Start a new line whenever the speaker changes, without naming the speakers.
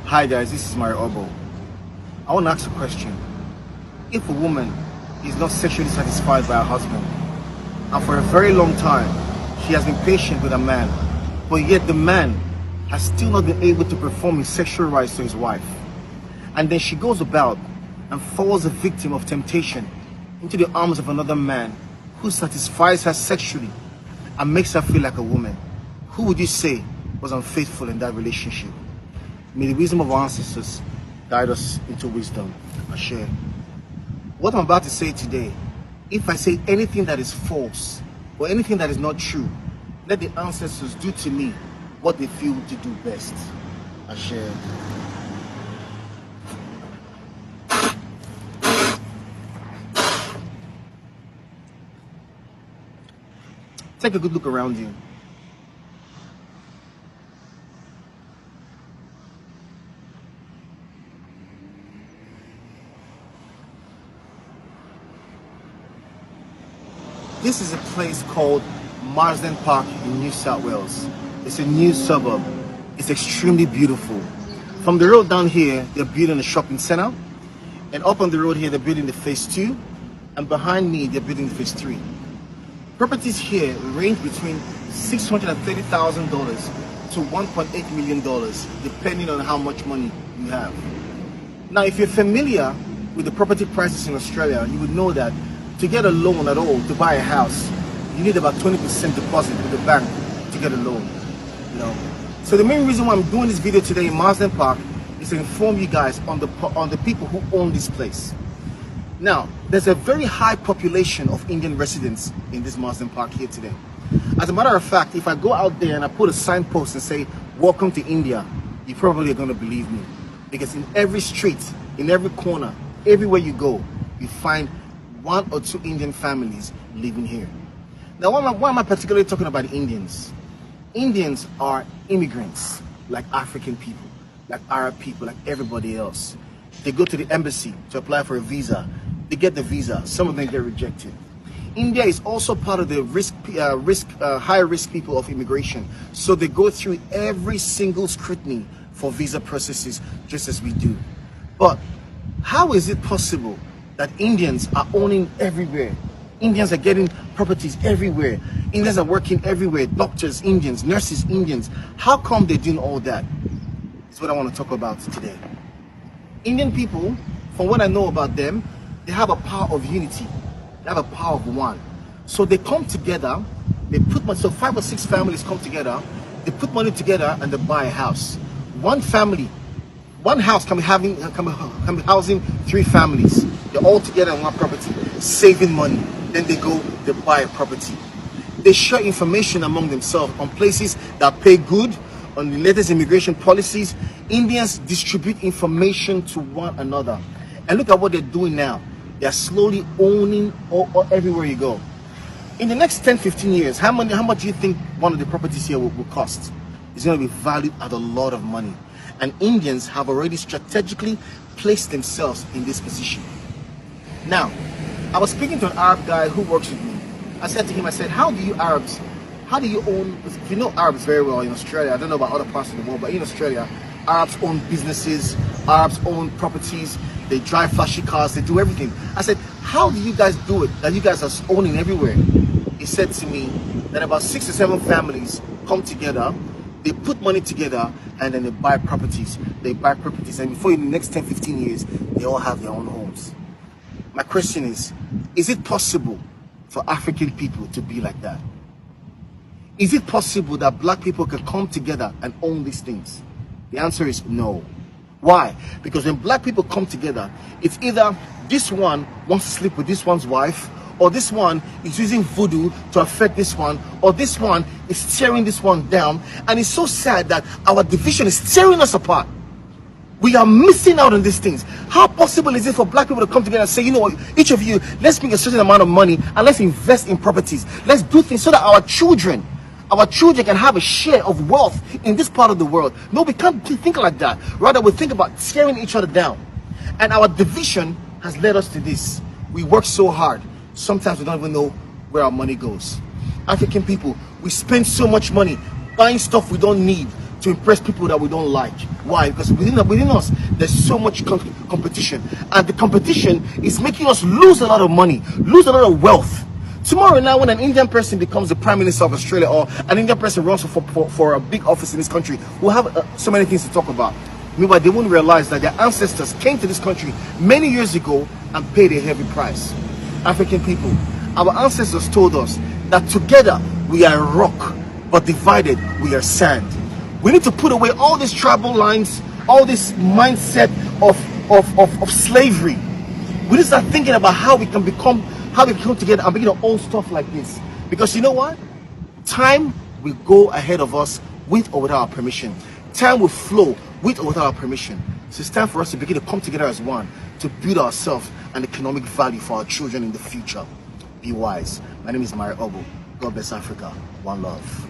Hi guys, this is Mario Obo. I want to ask a question. If a woman is not sexually satisfied by her husband, and for a very long time she has been patient with a man, but yet the man has still not been able to perform his sexual rights to his wife, and then she goes about and falls a victim of temptation into the arms of another man who satisfies her sexually and makes her feel like a woman, who would you say was unfaithful in that relationship? May the wisdom of our ancestors guide us into wisdom. Ashe. What I'm about to say today, if I say anything that is false or anything that is not true, let the ancestors do to me what they feel to do best. Ashe. Take a good look around you. This is a place called Marsden Park in New South Wales. It's a new suburb. It's extremely beautiful. From the road down here, they're building a shopping center. And up on the road here, they're building the phase 2. And behind me, they're building the phase 3. Properties here range between $630,000 to $1.8 million, depending on how much money you have. Now, if you're familiar with the property prices in Australia, you would know that to get a loan at all, to buy a house, you need about 20% deposit with the bank to get a loan. So the main reason why I'm doing this video today in Marsden Park is to inform you guys on the people who own this place. Now, there's a very high population of Indian residents in this Marsden Park here today. As a matter of fact, if I go out there and I put a signpost and say, "Welcome to India," you probably are going to believe me. Because in every street, in every corner, everywhere you go, you find 1 or 2 Indian families living here. Now, why am I particularly talking about Indians? Indians are immigrants, like African people, like Arab people, like everybody else. They go to the embassy to apply for a visa. They get the visa. Some of them get rejected. India is also part of the high-risk people of immigration. So they go through every single scrutiny for visa processes, just as we do. But how is it possible that Indians are owning everywhere? Indians are getting properties everywhere. Indians are working everywhere. Doctors, Indians, nurses, Indians. How come they're doing all that? Is what I want to talk about today. Indian people, from what I know about them, they have a power of unity. They have a power of one. So they come together, they put money, so 5 or 6 families come together, they put money together and they buy a house. One family, one house can be housing 3 families. They're all together on one property, saving money. Then they go, they buy a property. They share information among themselves on places that pay good, on the latest immigration policies. Indians distribute information to one another. And look at what they're doing now. They're slowly owning all everywhere you go. In the next 10-15 years, how much do you think one of the properties here will cost? It's going to be valued at a lot of money. And Indians have already strategically placed themselves in this position. Now, I was speaking to an Arab guy who works with me. I said to him, I said, how do you own, if you know Arabs very well in Australia, I don't know about other parts of the world, but in Australia, Arabs own businesses, Arabs own properties, they drive flashy cars, they do everything. I said, how do you guys do it, that you guys are owning everywhere? He said to me that about 6 or 7 families come together, they put money together, and then they buy properties. They buy properties, and before in the next 10-15 years, they all have their own homes. My question is it possible for African people to be like that? Is it possible that black people can come together and own these things? The answer is no. Why? Because when black people come together, it's either this one wants to sleep with this one's wife, or this one is using voodoo to affect this one, or this one is tearing this one down. And it's so sad that our division is tearing us apart. We are missing out on these things. How possible is it for black people to come together and say, you know what, each of you, let's bring a certain amount of money and let's invest in properties. Let's do things so that our children can have a share of wealth in this part of the world. No, we can't think like that. Rather, we think about tearing each other down. And our division has led us to this. We work so hard. Sometimes we don't even know where our money goes. African people, we spend so much money buying stuff we don't need, to impress people that we don't like. Why? Because within us, there's so much competition. And the competition is making us lose a lot of money, lose a lot of wealth. Tomorrow now, when an Indian person becomes the Prime Minister of Australia, or an Indian person runs for a big office in this country, we'll have so many things to talk about. Meanwhile, they won't realize that their ancestors came to this country many years ago and paid a heavy price. African people, our ancestors told us that together we are rock, but divided we are sand. We need to put away all these tribal lines, all this mindset of slavery. We need to start thinking about how we can come together and begin to own stuff like this. Because you know what? Time will go ahead of us with or without our permission. Time will flow with or without our permission. So it's time for us to begin to come together as one to build ourselves and economic value for our children in the future. Be wise. My name is Mario Obo. God bless Africa. One love.